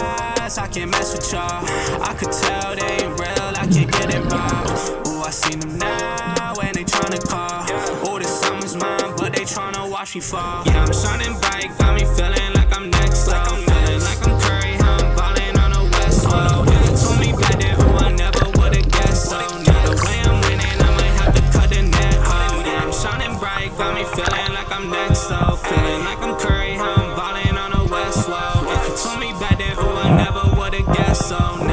lies, I can't mess with y'all. I could tell they ain't real, I can't get involved. Ooh, I seen them now, and they tryna call. Ooh, this summer's mine, but they tryna watch me fall. Yeah, I'm shining bright, got me feeling like I'm next up. Feeling like I'm Curry, how I'm ballin' on the West Wall. If you told me back then, oh, I never would've guessed so. Now the way I'm winning, I might have to cut the net off. Yeah, I'm shining bright, got me feeling like I'm next up. Feeling like I'm Curry, how I'm ballin' on the West Wall. If you told me back then, oh, I never would've guessed so.